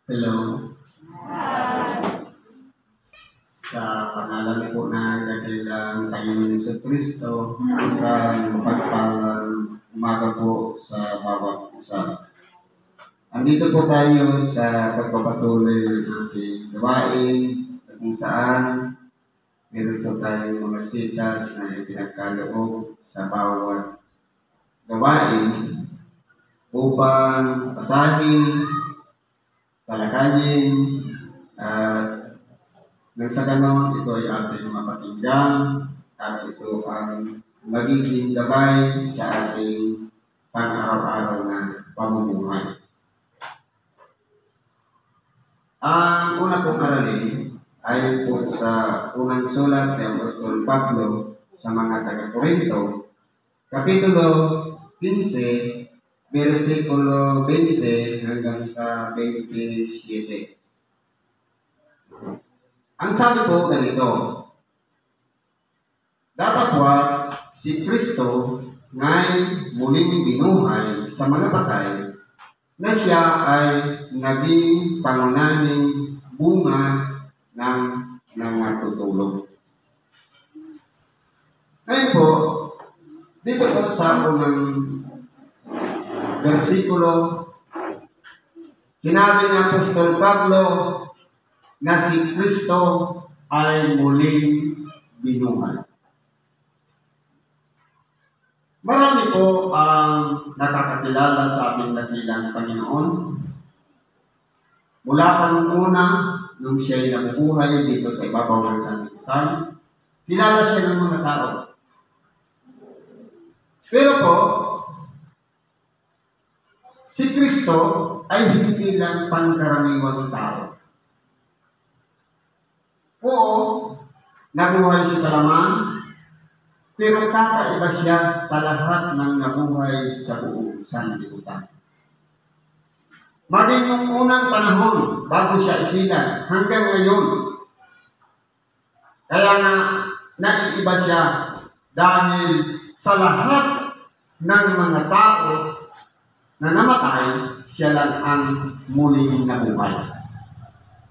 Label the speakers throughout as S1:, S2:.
S1: Hello. Sa pangalan po na dakilang Panginoon Jesucristo, isang mapagpalang umaga po sa bawat isa. Andito po tayo sa pagpapatuloy ng ating gawain kung saan meron po tayong mga sitas na ipinagkaloob sa bawat gawain upang basahin, talakayin, at nang sa ganon, ito ay ating mapakinggan at ito ang magiging gabay sa ating pang-araw-araw na pamumuhay. Ang una pong aralin ay po sa unang sulat ni Apostol Pablo sa mga taga-Korinto, Kapitulo 15, versikulo 20 hanggang sa 27. Ang sabi po ganito, datapwat si Kristo nga'y muling binuhay sa mga patay, na siya ay naging pangunahing bunga ng natutulog. Ngayon po, dito po sa unang versikulo, sinabi ni Apostol Pablo na si Kristo ay muling binuhay. Marami po ang nakakakilala sa ating dakilang Panginoon. Mula pa nung una, nung siya'y nabubuhay dito sa ibabaw ng sanlibutan, kilala siya ng mga tao. Pero po, si Kristo ay hindi lang pangkaraniwang tao. Oo, nabuhay siya sa laman, pero kakaiba siya sa lahat ng nabuhay sa buong sanlibutan. Maging nung unang panahon, bago siya isilang, hanggang ngayon, kaya nga naiiba siya dahil sa lahat ng mga tao na namatay, siya lang ang muling nabuhay.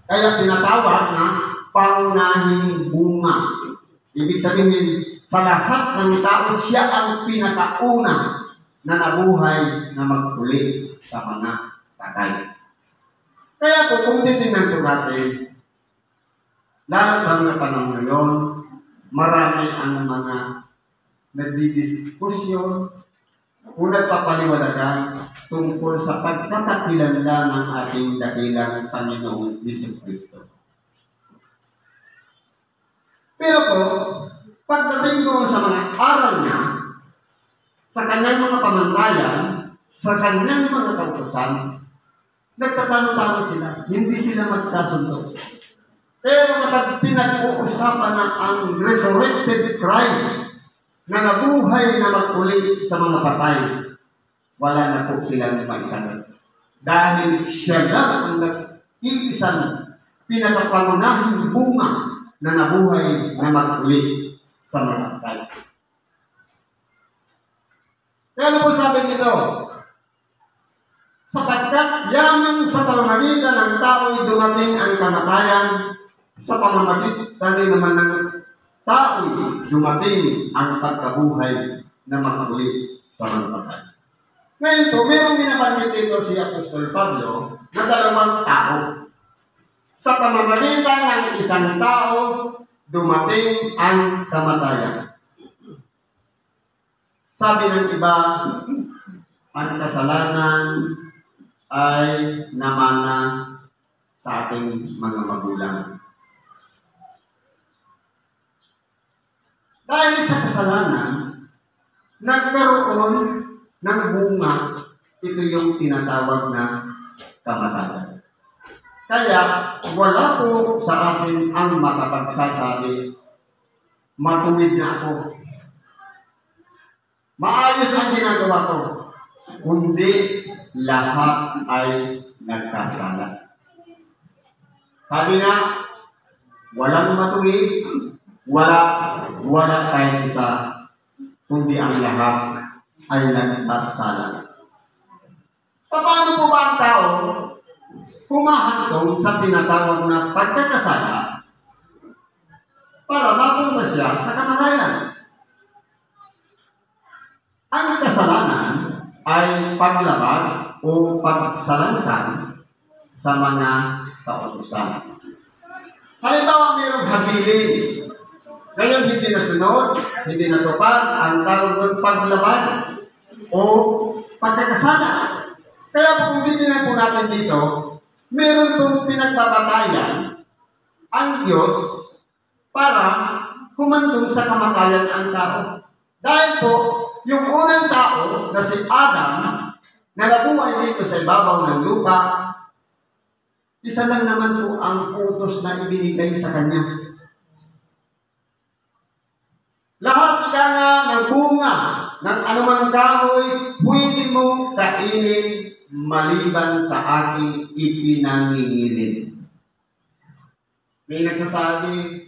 S1: Kaya tinatawag na pangunahing bunga. Ibig sabihin, sa lahat ng tao, siya ang pinakauna na nabuhay na magpuli sa mga patay. Kaya po, kung titingnan po natin, lalo sa mga panahon ngayon, marami ang mga nagdidiskusyon o nagpapaliwalagan tungkol sa pagkakakilala ng ating dakilang Panginoong Jesucristo. Pero po, pagdating doon sa mga aral niya, sa kanyang mga pamantayan, sa kanyang mga kautusan, nagtatanong-tanong sila, hindi sila magkasundo. Pero kapag pinag-uusapan na ang resurrected Christ na nabuhay na maguli sa mga patay, wala na po silang maisagot. Dahil siya lang ang nag-iisang pinakapangunahing bunga na nabuhay na maguli sa mga patay. Kaya ano po sabi nito? Sapagkat yaman sa pamamagitan ng tao'y dumating ang kamatayan, sa pamamagitan din naman ng tao'y dumating ang pagkabuhay na maguli sa mga patay. Ngayon po, mayroong binabanggit dito si Apostol Pablo na dalawang tao. Sa pamamagitan ng isang tao, dumating ang kamatayan. Sabi ng iba, ang kasalanan ay namana sa ating mga magulang. Dahil sa kasalanan, nagkaroon ng bunga, ito yung tinatawag na kamatayan. Kaya, wala po sa atin ang makapagsasabi, matuwid na ako. Maayos ang ginagawa ko. Kundi lahat ay nagkasala. Sabi nga, walang matuwid, wala tayong isa, kundi ang lahat ay nagkasala. Paano po ba ang tao humahantong sa tinatawag na pagkakasala para mapunta siya sa kamatayan. Ang kasalanan ay paglabag o pagsalansan sa mga kautusan. Halimbawa, mayroong habilin. Ngayon, hindi nasunod, hindi natupad, ang tawag doon paglabag o pagkakasala. Kaya kung titingnan po natin dito, meron pong pinagbabatayan ang Diyos para humantong sa kamatayan ang tao. Dahil po, yung unang tao na si Adam, na nabuhay dito sa ibabaw ng lupa, isa lang naman po ang utos na ibinigay sa kanya. Lahat ka nga ng bunga ng anumang kahoy, pwede mo kainin maliban sa aking ipinangingirin. May nagsasabi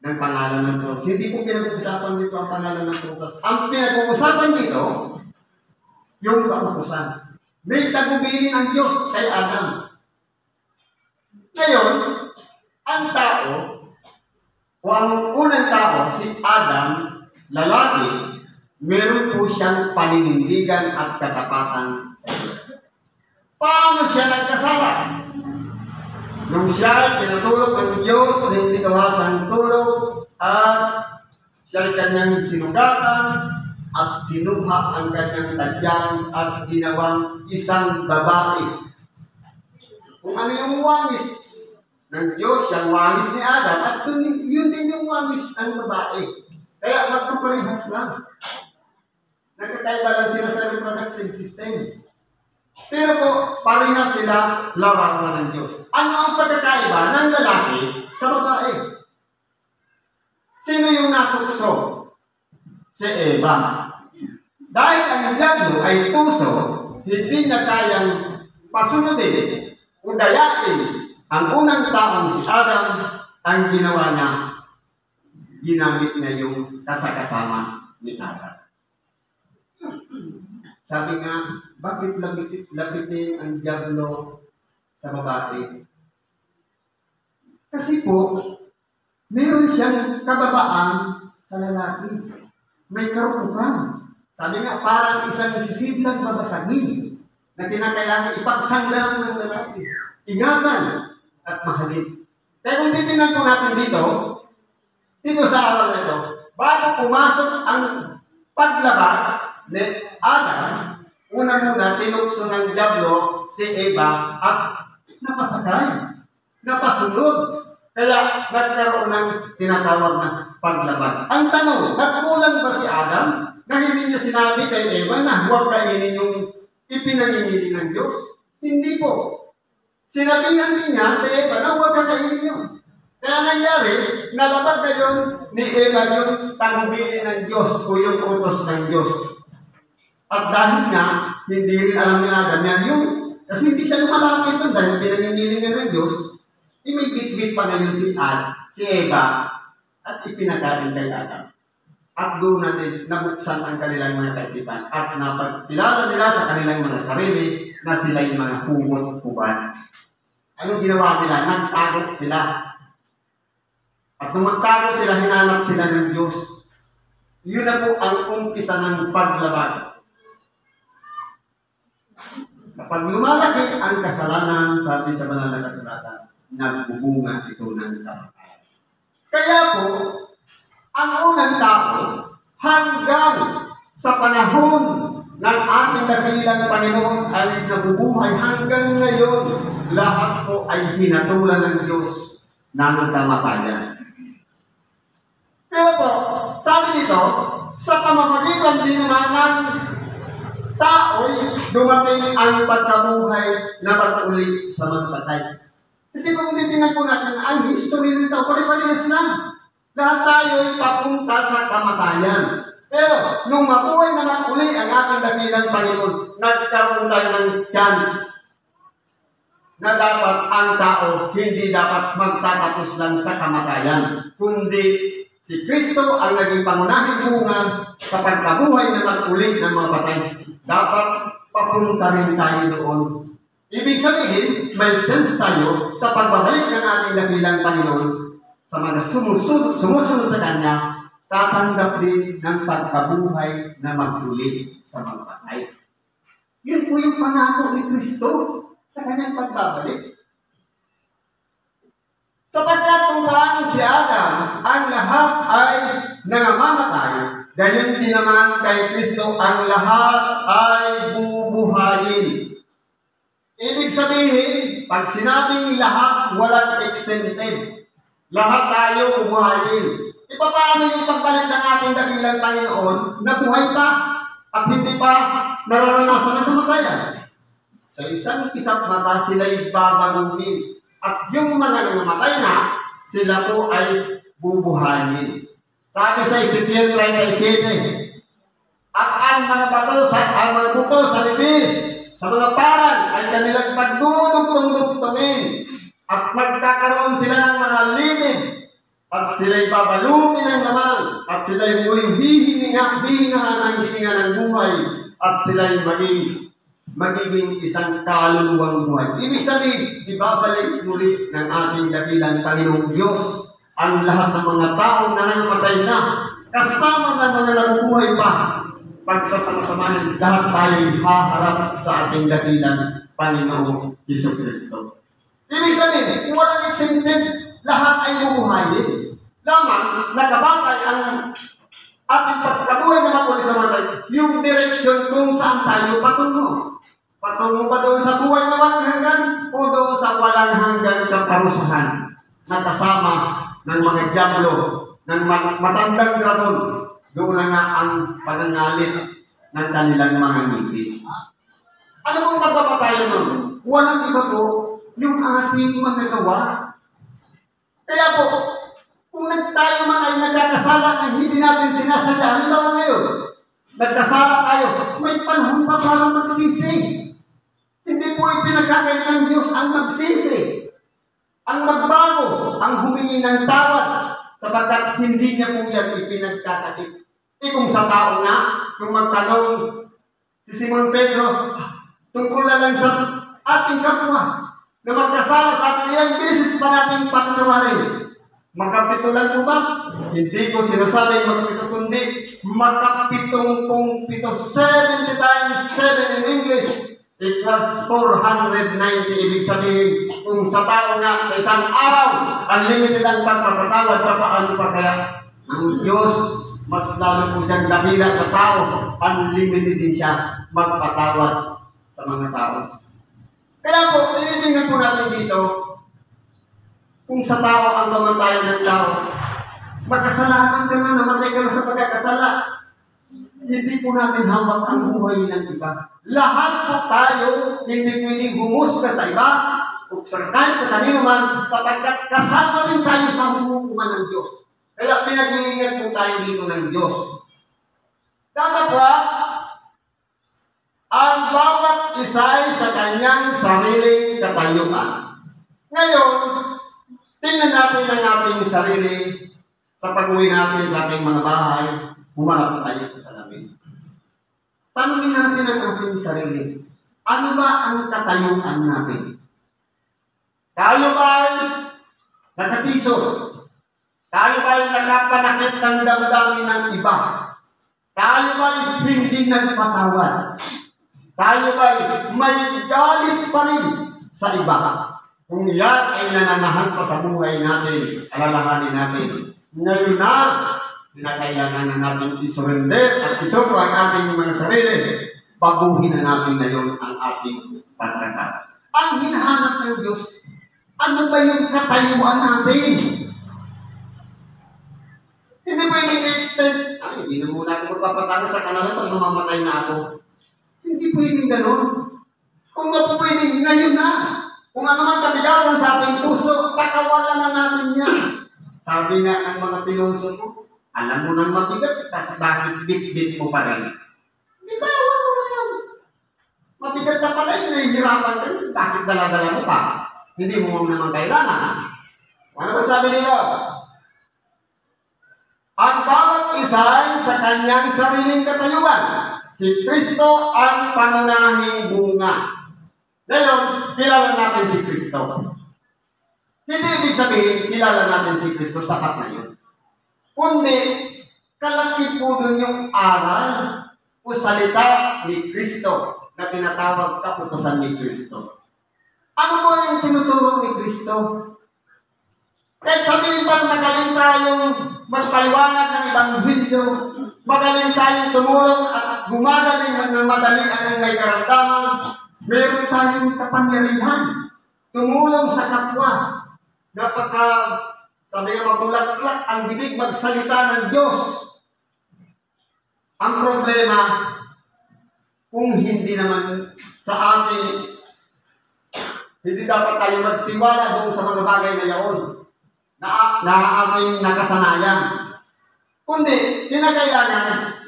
S1: ng pangalan ng Diyos. Hindi po pinag-uusapan dito ang pangalan ng Diyos. Ang pinag-uusapan dito, yung kautusan. May tagubilin ang Diyos kay Adam. Ngayon, ang tao, o ang unang tao, si Adam, lalaki, meron po siyang paninindigan at katapatan sa Diyos. Paano siya nagkasala? Nung siya pinatulog ng Diyos sa hindi kawasang tulog at siya kanyang sinugatan at kinuha ang kanyang tadyang at ginawang isang babae. Kung ano yung wangis ng Diyos, yung wangis ni Adam, at yun din yung wangis ng babae. Kaya magpaparehas lang. Nagkakaiba lang sila sa reproductive system. Pero po, parehas sila larangan ng Diyos. Ano ang pagkakaiba ng lalaki sa babae? Sino yung natukso? Si Eva. Dahil ang diablo ay puso, hindi niya kayang pasunodin o dayain ang unang taong si Adam. Ang ginawa niya, ginamit niya yung kasakasama ni Adam. Sabi nga, bakit lapitin ang diablo sa babae? Kasi po, meron siyang kababaan sa lalaki. May karukupan. Sabi nga, parang isang sisidlang babasagin na kinakailangan ipagsanglang ng lalaki. Ingatan at mahalin. Kaya kung titignan po natin dito sa araw na ito, bago pumasok ang paglabag ni Adam, una muna tinukso ng diablo si Eva at napasakay, napasunod. Kaya nagkaroon ng tinatawag na paglabag. Ang tanong, nagkulang ba si Adam na hindi niya sinabi kay Eva na huwag kainin yung ipinamimili ng Diyos? Hindi po. Sinabihan din niya si Eva na huwag kakainin yun. Kaya nangyari, nalabag na yun ni Eva yung tagubili ng Diyos o yung utos ng Diyos. At dahil nga, hindi rin alam ni Adam yan yung, kasi hindi siya lumalapit doon dahil pinangingiling niya ng Diyos, imibit-bit pa ngayon si Eva at ipinagaling kay Adam. At doon natin nabuksan ang kanilang mga kaisipan at napagkilala nila sa kanilang mga sarili na sila yung mga hugot-huban. Anong ginawa nila? Nagtago sila. At nung magtago sila, hinanap sila ng Diyos. Yun na po ang umpisa ng paglabag. Kapag lumalaki ang kasalanan, sabi sa banal na kasulatan, nagbubunga ito ng kamatayan. Kaya po, ang unang tao, hanggang sa panahon ng ating dakilang Panginoon ay nabubuhay hanggang ngayon, lahat po ay pinatulan ng Diyos na nagkamatayan. Pero po, sabi dito, sa pamamagitan din naman ng tao'y dumating ang pagkabuhay na pag-uli sa mga patay. Kasi kung titingnan po natin, ang history ng tao, pare-parehas lang. Lahat tayo'y papunta sa kamatayan. Pero, nung mabuhay naman uli ang ating dakilang Panginoon, nagkaroon tayo ng chance na dapat ang tao hindi dapat magtatapos lang sa kamatayan, kundi si Kristo ang naging pangunahing bunga sa pagkabuhay na mag-uli ng mga patay. Dapat papunta rin tayo doon. Ibig sabihin, may chance tayo sa pagbabalik ng ating dakilang Panginoon sa mga sumusunod sa Kanya, tatanggap din ng pagkabuhay na magtuloy sa mga patay. Yun po yung pangako ni Kristo sa Kanyang pagbabalik. Sapagkat kung paano si Adam, ang lahat ay nangamatay, ganyan din naman kay Kristo, ang lahat ay bubuhayin. Ibig sabihin, pag sinabing lahat, walang exempted. Lahat tayo bubuhayin. Paano yung pagbalik ng ating dakilang Panginoon na buhay pa at hindi pa nararanasan ng kamatayan? Sa isang kisap mata, sila'y babaguhin. At yung mga namatay na, sila po ay bubuhayin. Sabi sa Ezekiel 37, at ang mga buto sa libis, sa mga parang, ay kanilang pagdudugtong-dugtongin. At magkakaroon sila ng mga linid. At sila'y babalutin ng laman. At sila'y muling hihingahan ng hininga ng buhay. At sila'y magiging isang kaluluwang buhay. Ibig sabihin, ibabalik muli ng ating dakilang Panginoong Diyos ang lahat ng mga taong nangangamatay na, kasama ng mga nabubuhay pa. Pagsasama-samahin, lahat tayo haharap sa ating dakilang Panginoong Hesus Kristo. Ibig sabihin, walang exempted, lahat ay bubuhayin. Lamang, nakabatay ang ating pagkabuhay naman ulit sa mga yung direksyon kung saan tayo patungo. Patungo ba doon sa buhay na walang hanggan o doon sa walang hanggan kaparusahan na kasama ng mga diablo, ng matandang dragon? Doon na nga ang panangalit ng kanilang mga ngipin. Ano pong pagpapatayan nun? Walang iba po yung ating mga gawa. Kaya po, kung tayo man ay nagkakasala na hindi natin sinasadya, halimbawa ngayon, nagkasala tayo, may panahon pa para magsisi. Hindi po ipinagkakait ng Diyos ang magsisi, ang magbago, ang humingi ng tawad, sapagkat hindi niya po yan ipinagkakait. Kung sa tao nga, kung magtanong si Simon Pedro, tungkol na lang sa ating kapwa, na magkasala sa ating ilang beses pa natin patunawarin. Magkapitulan po ba? Hindi ko sinasabing magkapito, kundi magkapitong 70 times 7 in English. It was 490. Ibig sabihin, kung sa tao nga, sa isang araw, unlimited ang pagpapatawad, paano pa kaya ang Diyos? Mas lalo po siyang damila sa tao, unlimited din siya magpatawad sa mga tao. Kaya po, tinitingnan po natin dito, kung sa tao ang kamatayan ng tao, magkasalanan ka na, namatay ka na sa pagkakasala, hindi po natin hawak ang buhay ng iba. Lahat po tayo, hindi pwedeng humusga sa iba, o kahit sa kanino man, sapagkat kasama rin tayo sa hukuman ng Diyos. Kaya pinag-iingat po tayo dito ng Diyos. Datapwa, ang bawat isa'y sa kanyang sariling katayuan. Ngayon, tingnan natin ang ating sarili sa pag-uwi natin sa ating mga bahay, humarap tayo sa salamin. Tanungin natin ang ating sarili. Ano ba ang katayuan natin? Tayo ba'y nakatisod? Tayo ba'y nakapanakit ng damdamin ng iba? Tayo ba'y hindi nagpatawad? Tayo ba'y may galit pa rin sa iba? Kung yan ay nananahan pa sa buhay natin, alalahanin natin. Ngayon na kailangan na natin isurrender at isuro ang ating mga sarili. Baguhin na natin ngayon ang ating pagkakata. Ang hinahanap ng Diyos, ano ba yung katayuan natin? Hindi pwedeng i-extend, hindi na muna ako magpapatalo sa kanila pag mamamatay na ako. Hindi pwedeng gano'n. Kung nga po pwedeng, ngayon na. Kung ano man kabigatan sa ating puso, pakawalan na natin yan. Sabi nga ng mga pilosopo, alam mo nang mabigat, bakit bit-bit mo pa rin? Bitawan mo na yan. Mabigat na pala yung nahihirapan ka, bakit dala-dala mo pa? Hindi mo naman kailangan. Ano ba sabi nila? Ang bawat isa sa kanyang sariling katayuan. Si Kristo ang pangunahing bunga. Ngayon, kilala natin si Kristo. Hindi ibig sabihin, kilala natin si Kristo, sapat na yun. Kundi, kalaki po dun yung aral o salita ni Kristo na tinatawag kaputusan ni Kristo. Ano ba yung tinuturo ni Kristo? Kahit sabihin ba magaling tayong mas paliwanag ng Ebanghelyo, magaling tayong tumulong at gumagaling ng madali ang may karamdaman, meron tayong kapangyarihan tumulong sa kapwa na pagka sabi nga mabulaklak ang bibig magsalita ng Diyos. Ang problema, kung hindi naman sa atin, hindi dapat tayo magtiwala doon sa mga bagay na yaon na ating nakasanayan. Kundi, kinakailangan,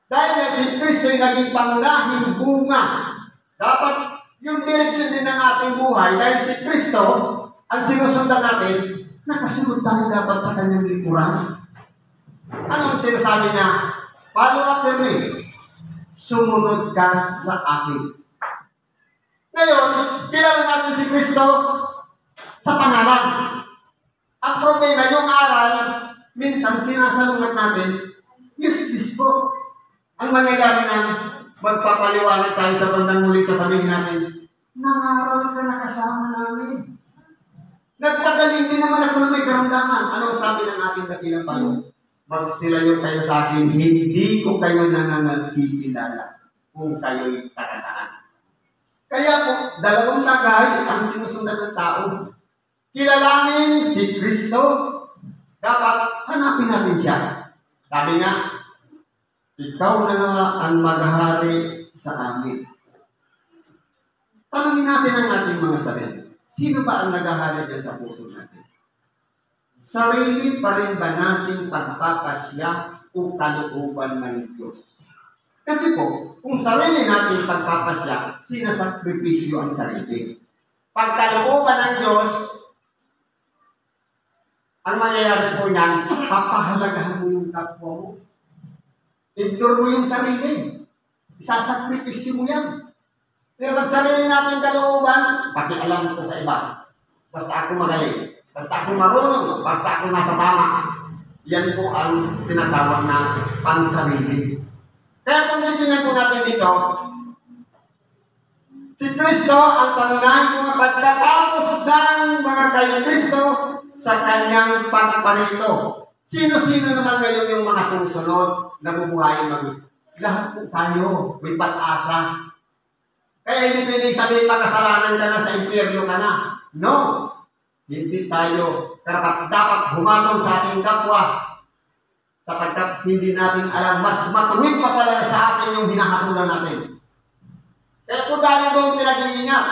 S1: dahil na si Kristo ay naging pangunahing bunga, dapat yung direksyon din ng ating buhay, dahil si Kristo ang sinusundan natin, nakasunod tayo dapat sa kanyang likuran. Ano ang sinasabi niya? Follow after me. Sumunod ka sa akin. Ngayon, kilala natin si Kristo sa pangalan. Ang problema, yung aral, minsan sinasalungat natin, useless po. Ang mangyayari natin, magpapaliwanag tayo sa bandang muli, sasabihin natin, nangaral ka na kasama namin. Nagtagaling din naman ako na may karamdaman. Ano sabi ng ating dakilang Panginoon? Magsilayo kayo sa akin, hindi ko kayo nangangakilala kung kayo'y takasaan. Kaya po, dalawang tagay ang sinusundan ng tao. Kilalanin si Kristo, dapat hanapin natin siya. Sabi nga, ikaw na ang maghahari sa amin. Tanungin natin ang ating mga sarili. Sino ba ang naghahari dyan sa puso natin? Sarili pa rin ba nating pagpapasya o kalooban ng Diyos? Kasi po, kung sarili natin pagpapasya, sinasakripisyo ang sarili. Pag kalooban ng Diyos, ang mangyayari po niyan, papahalagahan mo yung kapwa mo. Ignore mo yung sarili. Isasakripisyo mo yan. Pero pag sarili natin kalooban, pakialam ko sa iba. Basta ako magaling. Basta ako marunong. Basta ako nasa tama. Yan po ang tinatawag na pansarili. Kaya kung titingnan po natin dito, si Kristo ang pangunahin po pagkatapos ng mga kay Kristo sa kanyang pagparito. Sino-sino naman ngayon yung mga susunod na bubuhayin mag lahat po tayo may pag-asa. Kaya hindi pwedeng sabihin makasalanan ka na sa impyerno ka na. No. Hindi tayo dapat humatong sa ating kapwa sapagkat hindi natin alam, mas matuwid pa pala sa atin yung hinahatulan natin. Kaya po dahil doon pinag-iingat.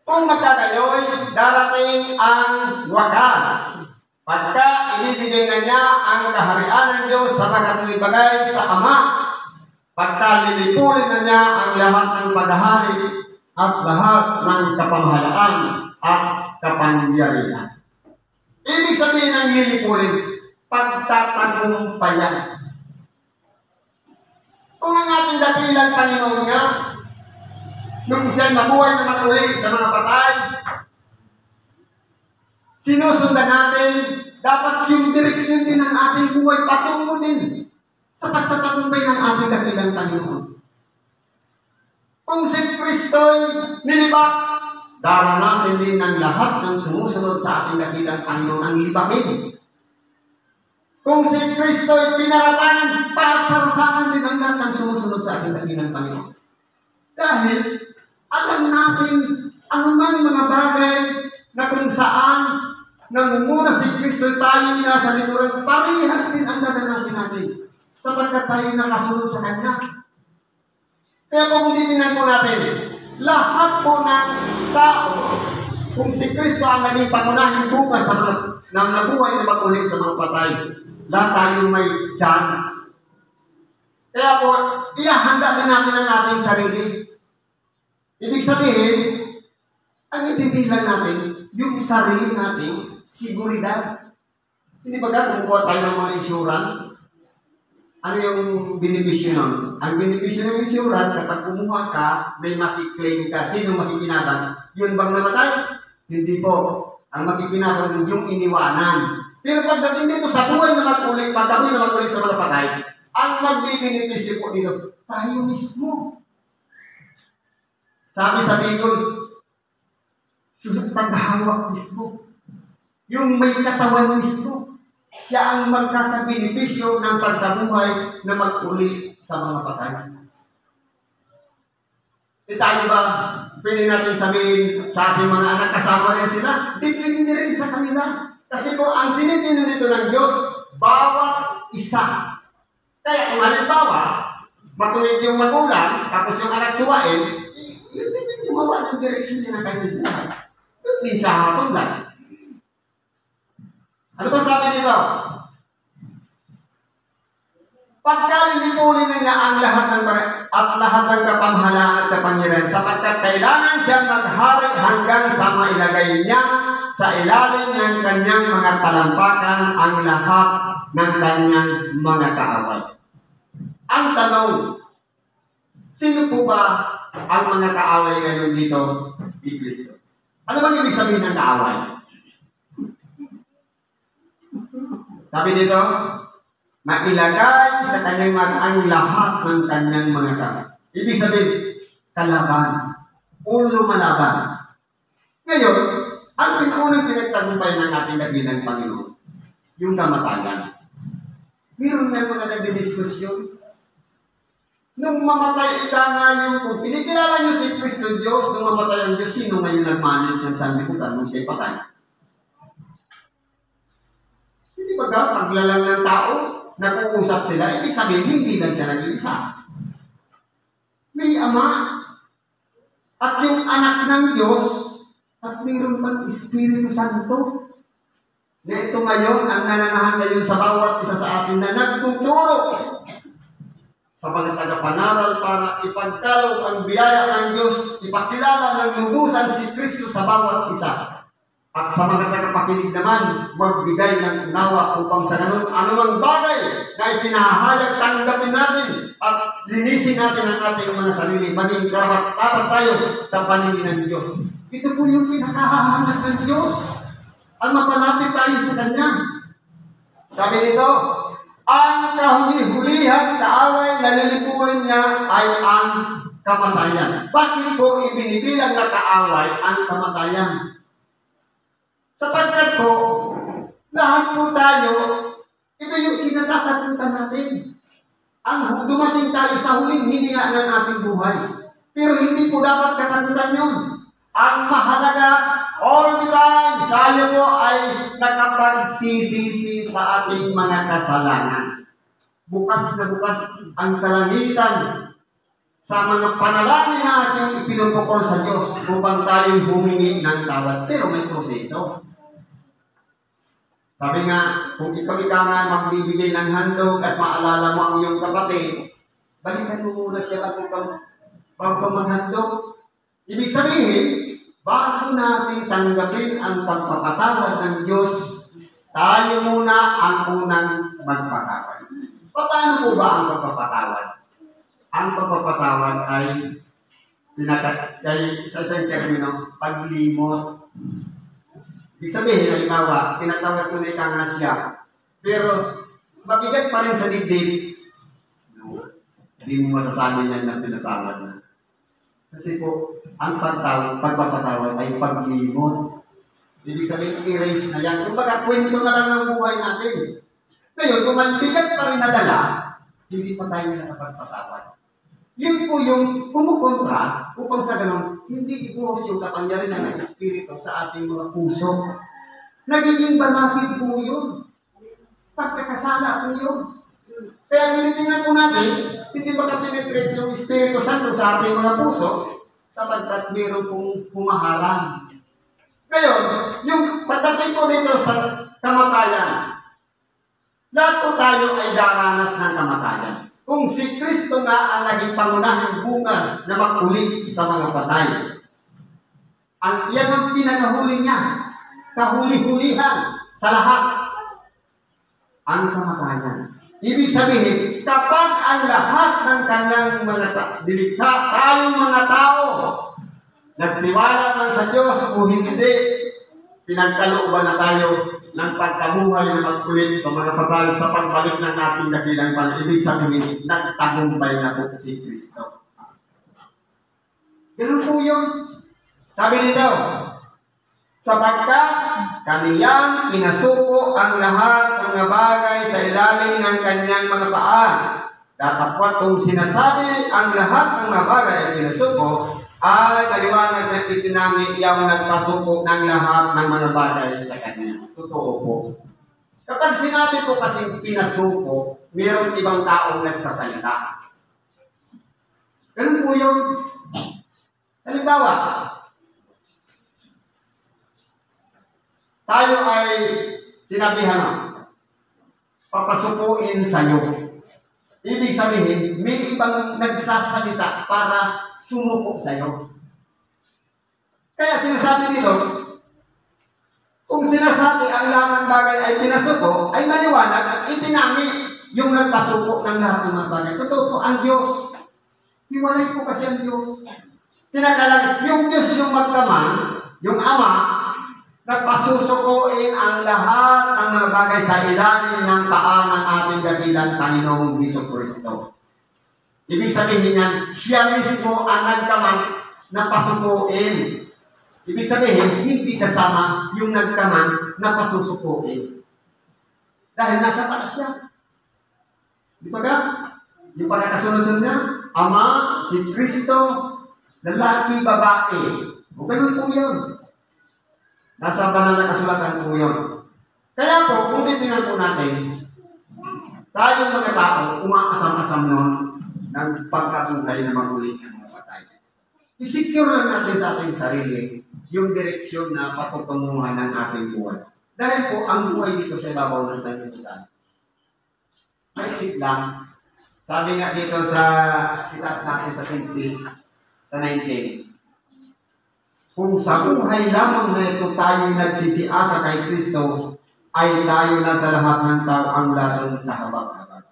S1: Kung magkagayoy, darating ang wakas. Pagka ibibigay na niya ang kaharian ng Diyos sa magkatuloy bagay sa Ama, pagka lilipulin na niya ang lahat ng paghahari at lahat ng kapamahalaan at kapangyarihan. Ibig sabihin ng lilipulin, pagtatagumpayan. Kung ang ating dakilang Panginoon nga, nung siya'y mabuhay na matuloy sa mga patay, sinusundan natin, dapat yung direksyon din ng ating buhay patungo din sa pagtatagumpay ng ating dakilang Panginoon. Kung si Kristo'y nilibak, daranasin din ng lahat ng sumusunod sa ating dakilang Panginoon ang libakin. Kung si Kristo'y pinaratangan, paparatangan din ang lahat ng sumusunod sa ating dakilang Panginoon. Dahil alam natin anumang mga bagay na kung saan nangunguna si Kristo tayo nasa likuran, parehas din ang dadanasin natin sapagkat tayo nakasunod sa Kanya. Kaya kung titingnan po natin, lahat po ng tao, kung si Kristo ang naging pangunahing bunga sa mga nang nabuhay na mag-ulit sa mga patay, lahat tayong may chance. Kaya po, ihahanda din natin ang ating sarili. Ibig sabihin, ang itibilan natin, yung sarili nating siguridad. Hindi ba kumukuha tayo ng mga insurance? Ano yung benepisyo nun? Ang benepisyo ng insurance, kapag kumuha ka, may makiklaim ka. Sino makikinabang? Yun bang namatay? Hindi po. Ang makikinabang yung iniwanan. Pero pagdating dito sa buhay na mag-ulit, pagdating na mag-ulit sa mga patay, ang magbibenepisyo po dito, tayo mismo. Sabi sa Bicol, taghawak mismo. Yung may katawan mismo. Siya ang magkakabenepisyo ng pagkabuhay na mag-uli sa mga patay. E tayo ba, pwede natin sabihin sa ating mga anak, kasama rin sila? Depende rin sa kanila. Kasi po, ang tinitin nito ng Diyos, bawat isa. Kaya kung halimbawa, matuwid yung magulang, tapos yung anak suwain, yun din yung gumawa ng direksyon niya ng kanyang buhay. Doon din sa hapon lang. Ano ba sabi nila? Pagkalilipulin na niya ang lahat ng kapamahalaan at kapangyarihan, sapagkat kailangan siya maghari hanggang sa mailagay niya sa ilalim ng kanyang mga talampakan ang lahat ng kanyang mga kaaway. Ang tanong, sino po ba ang mga kaaway ngayon dito ni Kristo? Ano bang ibig sabihin ng kaaway? Sabi dito, mailagay sa kanyang ang lahat ng kanyang mga kaaway. Ibig sabihin, kalaban o lumalaban. Ngayon, ang pinunang pinagtagumpay ng ating dakilang Panginoon, yung kamatayan. Meron nga mga nagdidiskusyon. Nung mamatay ika nga yung, kung pinikilala niyo si Kristo Diyos, nung mamatay ang Diyos, sino ngayon nagmanage ng sanlibutan nung siya'y patay? Hindi ba ga, paglalang ng tao, nag-uusap sila, ibig sabihin, hindi lang siya nag-iisa. May Ama, at yung anak ng Diyos, at mayroon pang Espiritu Santo, na ito ngayon, ang nananahan ngayon sa bawat isa sa atin na nagtuturo sa mga tagapanaral para ipagkaloob ang biyaya ng Diyos, ipakilala ng lubusan si Kristo sa bawat isa. At sa mga tagapakinig naman, magbigay ng unawa upang sa ganun, anumang bagay na ipinahayag, tanggapin natin at linisin natin ang ating mga sarili, maging karapat-dapat tayo sa paningin ng Diyos. Ito po yung pinakahahanap ng Diyos. Ang mapalapit tayo sa Kanya. Sabi nito, ang kahuli-hulihan kaaway na lilipulin niya ay ang kamatayan. Bakit po ibinibilang na kaaway ang kamatayan? Sapagkat po, lahat po tayo, ito yung kinatatakutan natin. Ang dumating tayo sa huling hininga ng ating buhay. Pero hindi po dapat katakutan yun. Ang mahalaga, all the time, tayo po ay nakapagsisisi sa ating mga kasalanan. Bukas na bukas ang kalangitan sa mga panalangin na ating ipinupukol sa Diyos upang tayo humingi ng tawad. Pero may proseso. Sabi nga, kung ikaw nga magbibigay ng handog at maalala mo ang iyong kapatid, balikan mo muna siya bago maghandog. Ibig sabihin, bago natin tanggapin ang pagpapatawad ng Diyos, tayo muna ang unang magpatawad. Paano po ba ang pagpapatawad? Ang pagpapatawad ay sa isang termino, paglimot. Ibig sabihin, halimbawa, pinatawad ko na ika nga siya, pero mabigat pa rin sa dibdib. No, hindi mo masasabi niyan na pinatawad na. Kasi po, ang pagpapatawad ay paglimot. Ibig sabihin, erase na yan. Kung baga, kwento na lang ng buhay natin. Ngayon, kung mabigat pa rin nadala, hindi pa tayo nakapagpatawad. Yun po yung kumukontra upang sa ganun, hindi ibuhos yung kapangyarihan ng Espiritu sa ating mga puso. Nagiging banakid po yun. Pagkakasala po yun. Kaya tinitingnan po natin, hindi makapenetrate yung Espiritu Santo sa ating mga puso sapagkat meron pong pumaharang. Ngayon, yung pagdating po dito sa kamatayan, lahat po tayo ay daranas ng kamatayan. Kung si Kristo nga ang naging pangunahing bunga na mag-uli sa mga patay. Yan ang pinakahuli niya. Kahuli-hulihan sa lahat. Ang kamatayan. Ibig sabihin, kapag ang lahat ng kanyang mga dilikha, tayong mga tao, nagtiwala man sa Diyos o hindi, pinagkalooban na tayo ng pagkabuhay na magkulit sa mga pagbalis sa pagbalik ng ating dakilang pan. Ibig sabihin, nagtagumpay na po si Kristo. Ganun po yun. Sabi nito, sapagkat kaniyang pinasuko ang lahat ng mga bagay sa ilalim ng kanyang mga paa. Datapwat kung sinasabi ang lahat ng mga bagay ay pinasuko, ay maliwanag na itinangin iyang nagpasuko ng lahat ng mga bagay sa kanya. Totoo po. Kapag sinabi po kasing pinasuko, mayroong ibang taong nagsasalita. Ganun po yun. Halimbawa, tayo ay sinabihan na, papasukuin sa iyo. Ibig sabihin, may ibang nagsasalita para sumuko sa iyo. Kaya sinasabi dito, kung sinasabi ang lahat ng bagay ay pinasuko, ay maliwanag, itinangi yung nagpasuko ng lahat ng mga bagay. Totoo po, ang Diyos. Hiwalay po kasi ang Diyos. Kinakalang, yung Diyos yung magkaman, yung Ama, nagpasusukuin ang lahat ng mga bagay sa ilalim ng paa ng ating dakilang Panginoong Jesucristo. Ibig sabihin niyan, siya mismo ang nagkaman na pasukuin. Ibig sabihin, hindi kasama yung nagkaman na pasusukuin. Dahil nasa taas siya. Di ba ka? Yung pagkakasunod-sunod niya, Ama, si Kristo, lalaki, babae. O ganun po yun. Nasa banal na kasulatan po yun. Kaya po, kung titignan po natin, tayong mga tao, umakasam-asam nun ng pagkabuhay na magulit ng mga patay. I-secure lang natin sa ating sarili yung direksyon na patutunguhan ng ating buhay. Dahil po, ang buhay dito sa ibabaw ng sanlibutan. Maisip lang. Sabi nga dito sa itaas natin sa 20, sa 19. Kung sa buhay lamang na ito tayo nagsisiasa kay Kristo, ay tayo na sa lahat ng tao ang lalong nahabag-habag.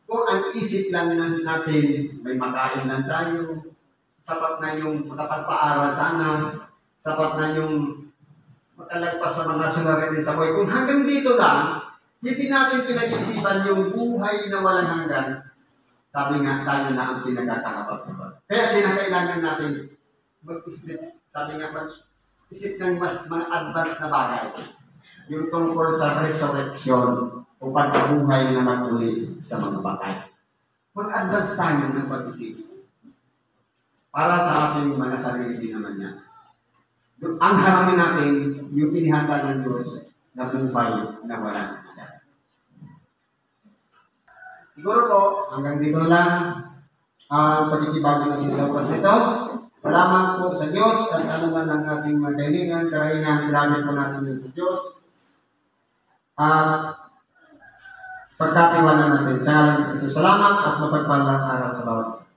S1: Kung ang isip lang natin, may makain lang tayo, sapat na yung makapagpaaral sana, sapat na yung makalagpas sa mga suliranin sa buhay. Kung hanggang dito lang, hindi natin pinag-iisipan yung buhay na walang hanggan, sabi nga, tayo na ang pinagkakahabag-habag. Kaya pinakailangan natin mag-isip. Sabi nga, isip ng mas mga advanced na bagay. Yung tungkol sa resurrection o pagkabuhay na magmuli sa mga bagay. Mag-advance tayo ng pag-isip. Para sa ating mga sarili naman yan. Ang haramin natin, yung pinihanda ng Diyos na buhay na walang hanggan. Siguro po, hanggang dito lang ang pagkikibagay natin sa oras nito. Salamat po sa Diyos at anuman ang ating magalingan, karaingan, ilamin po natin sa Diyos. Pagkatiwala natin sa ngalan ng Kristo. Salamat at mapagpalang araw sa bawat isa.